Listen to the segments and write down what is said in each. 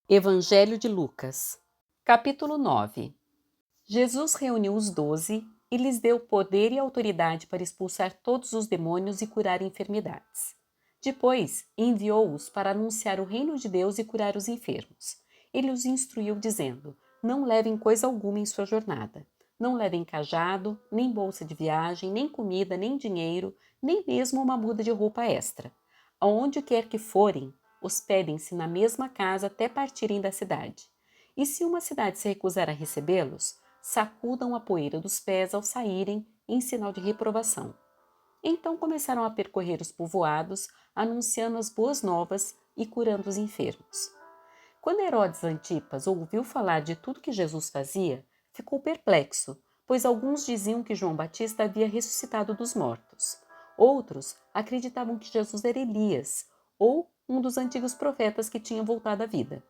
Evangelho de Lucas, capítulo 9. Jesus reuniu os 12 e lhes deu poder e autoridade para expulsar todos os demônios e curar enfermidades. Depois, enviou-os para anunciar o reino de Deus e curar os enfermos. Ele os instruiu dizendo: Não levem coisa alguma em sua jornada. Não levem cajado, nem bolsa de viagem, nem comida, nem dinheiro, nem mesmo uma muda de roupa extra. Aonde quer que forem, hospedem-se na mesma casa até partirem da cidade. E se uma cidade se recusar a recebê-los, sacudam a poeira dos pés ao saírem em sinal de reprovação. Então começaram a percorrer os povoados, anunciando as boas novas e curando os enfermos. Quando Herodes Antipas ouviu falar de tudo que Jesus fazia, ficou perplexo, pois alguns diziam que João Batista havia ressuscitado dos mortos. Outros acreditavam que Jesus era Elias, ou um dos antigos profetas que tinha voltado à vida.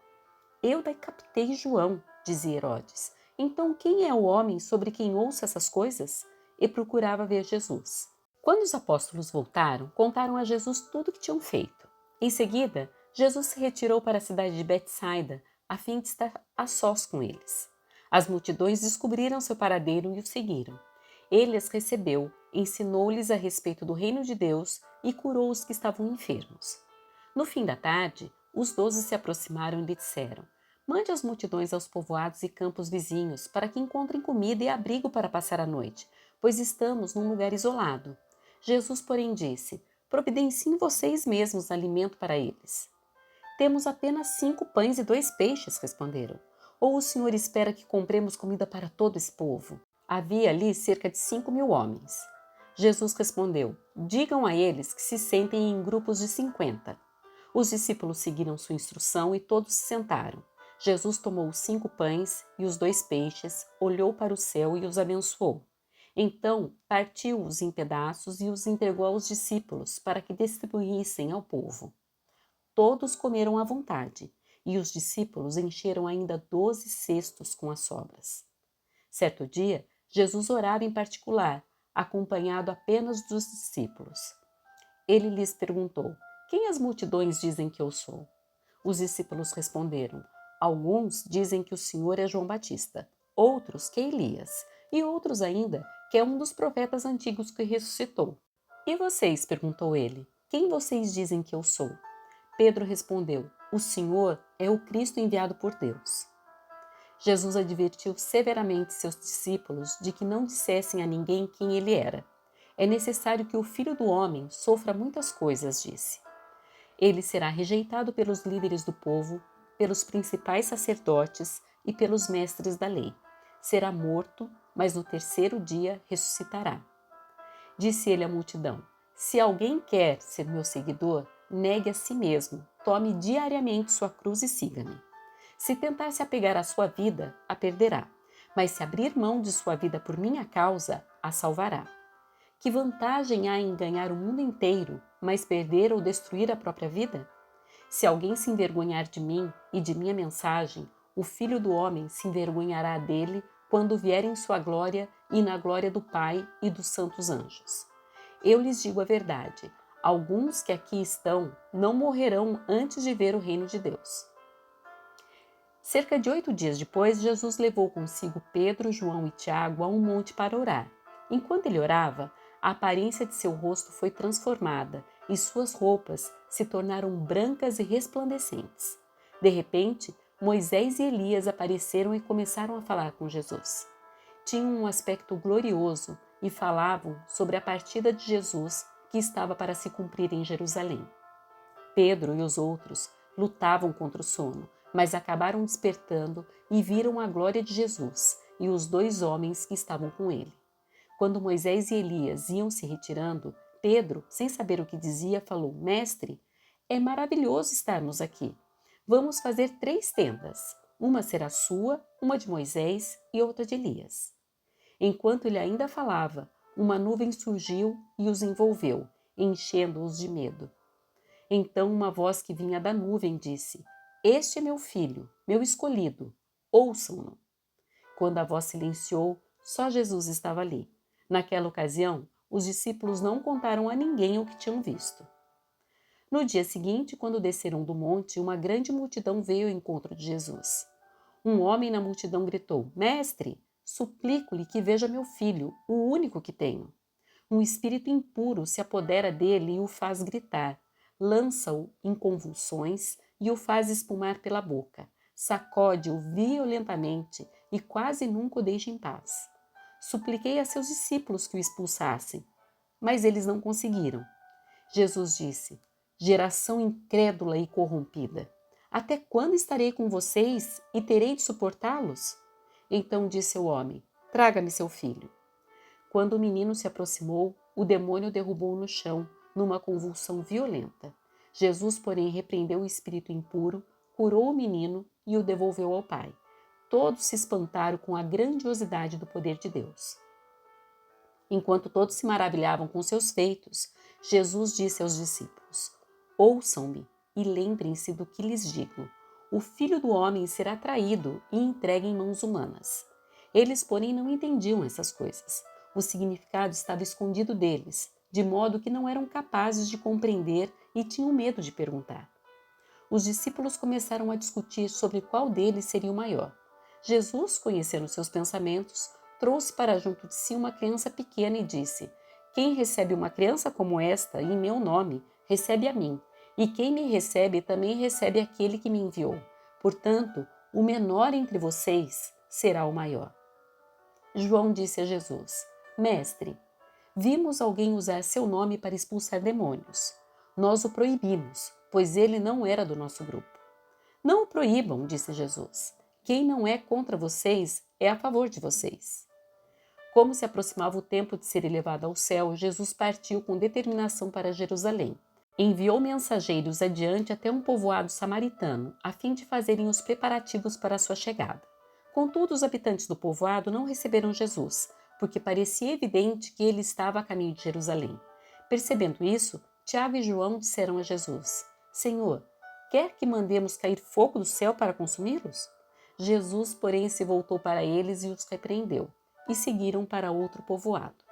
Eu decapitei João, dizia Herodes. Então quem é o homem sobre quem ouço essas coisas? E procurava ver Jesus. Quando os apóstolos voltaram, contaram a Jesus tudo o que tinham feito. Em seguida, Jesus se retirou para a cidade de Betsaida, a fim de estar a sós com eles. As multidões descobriram seu paradeiro e o seguiram. Ele as recebeu, ensinou-lhes a respeito do reino de Deus e curou os que estavam enfermos. No fim da tarde, os 12 se aproximaram e lhe disseram: Mande as multidões aos povoados e campos vizinhos, para que encontrem comida e abrigo para passar a noite, pois estamos num lugar isolado. Jesus, porém, disse: Providenciem vocês mesmos alimento para eles. Temos apenas 5 pães e 2 peixes, responderam. Ou o Senhor espera que compremos comida para todo esse povo? Havia ali cerca de 5.000 homens. Jesus respondeu: Digam a eles que se sentem em grupos de 50. Os discípulos seguiram sua instrução e todos se sentaram. Jesus tomou os 5 pães e os 2 peixes, olhou para o céu e os abençoou. Então partiu-os em pedaços e os entregou aos discípulos para que distribuíssem ao povo. Todos comeram à vontade, e os discípulos encheram ainda 12 cestos com as sobras. Certo dia, Jesus orava em particular, acompanhado apenas dos discípulos. Ele lhes perguntou: Quem as multidões dizem que eu sou? Os discípulos responderam: Alguns dizem que o Senhor é João Batista, outros que é Elias, e outros ainda que é um dos profetas antigos que ressuscitou. E vocês? Perguntou ele. Quem vocês dizem que eu sou? Pedro respondeu: O Senhor é o Cristo enviado por Deus. Jesus advertiu severamente seus discípulos de que não dissessem a ninguém quem ele era. É necessário que o Filho do Homem sofra muitas coisas, disse. Ele será rejeitado pelos líderes do povo, pelos principais sacerdotes e pelos mestres da lei. Será morto, mas no terceiro dia ressuscitará. Disse ele à multidão: Se alguém quer ser meu seguidor, negue a si mesmo, tome diariamente sua cruz e siga-me. Se tentar se apegar à sua vida, a perderá, mas se abrir mão de sua vida por minha causa, a salvará. Que vantagem há em ganhar o mundo inteiro, mas perder ou destruir a própria vida? Se alguém se envergonhar de mim e de minha mensagem, o Filho do Homem se envergonhará dele quando vier em sua glória e na glória do Pai e dos santos anjos. Eu lhes digo a verdade: alguns que aqui estão não morrerão antes de ver o reino de Deus. Cerca de 8 dias depois, Jesus levou consigo Pedro, João e Tiago a um monte para orar. Enquanto ele orava, a aparência de seu rosto foi transformada e suas roupas se tornaram brancas e resplandecentes. De repente, Moisés e Elias apareceram e começaram a falar com Jesus. Tinham um aspecto glorioso e falavam sobre a partida de Jesus que estava para se cumprir em Jerusalém. Pedro e os outros lutavam contra o sono, mas acabaram despertando e viram a glória de Jesus e os 2 homens que estavam com ele. Quando Moisés e Elias iam se retirando, Pedro, sem saber o que dizia, falou: Mestre, é maravilhoso estarmos aqui. Vamos fazer 3 tendas. Uma será sua, uma de Moisés e outra de Elias. Enquanto ele ainda falava, uma nuvem surgiu e os envolveu, enchendo-os de medo. Então uma voz que vinha da nuvem disse: Este é meu filho, meu escolhido, ouçam-no. Quando a voz silenciou, só Jesus estava ali. Naquela ocasião, os discípulos não contaram a ninguém o que tinham visto. No dia seguinte, quando desceram do monte, uma grande multidão veio ao encontro de Jesus. Um homem na multidão gritou: Mestre, suplico-lhe que veja meu filho, o único que tenho. Um espírito impuro se apodera dele e o faz gritar, lança-o em convulsões e o faz espumar pela boca, sacode-o violentamente e quase nunca o deixa em paz. Supliquei a seus discípulos que o expulsassem, mas eles não conseguiram. Jesus disse: Geração incrédula e corrompida, até quando estarei com vocês e terei de suportá-los? Então disse o homem: Traga-me seu filho. Quando o menino se aproximou, o demônio derrubou-o no chão, numa convulsão violenta. Jesus, porém, repreendeu o espírito impuro, curou o menino e o devolveu ao pai. Todos se espantaram com a grandiosidade do poder de Deus. Enquanto todos se maravilhavam com seus feitos, Jesus disse aos discípulos: Ouçam-me e lembrem-se do que lhes digo. O Filho do Homem será traído e entregue em mãos humanas. Eles, porém, não entendiam essas coisas. O significado estava escondido deles, de modo que não eram capazes de compreender e tinham medo de perguntar. Os discípulos começaram a discutir sobre qual deles seria o maior. Jesus, conhecendo seus pensamentos, trouxe para junto de si uma criança pequena e disse: Quem recebe uma criança como esta, em meu nome, recebe a mim, e quem me recebe também recebe aquele que me enviou. Portanto, o menor entre vocês será o maior. João disse a Jesus: Mestre, vimos alguém usar seu nome para expulsar demônios. Nós o proibimos, pois ele não era do nosso grupo. Não o proíbam, disse Jesus. Quem não é contra vocês é a favor de vocês. Como se aproximava o tempo de ser elevado ao céu, Jesus partiu com determinação para Jerusalém. Enviou mensageiros adiante até um povoado samaritano, a fim de fazerem os preparativos para a sua chegada. Contudo, os habitantes do povoado não receberam Jesus, porque parecia evidente que ele estava a caminho de Jerusalém. Percebendo isso, Tiago e João disseram a Jesus: Senhor, quer que mandemos cair fogo do céu para consumi-los? Jesus, porém, se voltou para eles e os repreendeu, e seguiram para outro povoado.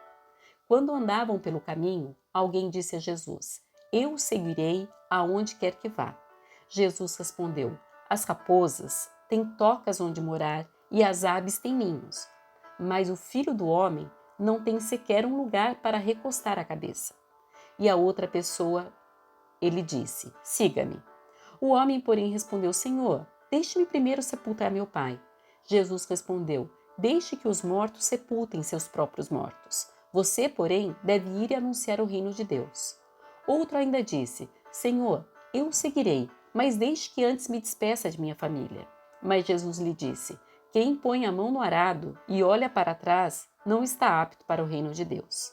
Quando andavam pelo caminho, alguém disse a Jesus: Eu o seguirei aonde quer que vá. Jesus respondeu: As raposas têm tocas onde morar e as aves têm ninhos, mas o Filho do Homem não tem sequer um lugar para recostar a cabeça. E a outra pessoa, ele disse: Siga-me. O homem, porém, respondeu: Senhor, deixe-me primeiro sepultar meu pai. Jesus respondeu: Deixe que os mortos sepultem seus próprios mortos. Você, porém, deve ir e anunciar o reino de Deus. Outro ainda disse: Senhor, eu o seguirei, mas deixe que antes me despeça de minha família. Mas Jesus lhe disse: Quem põe a mão no arado e olha para trás não está apto para o reino de Deus.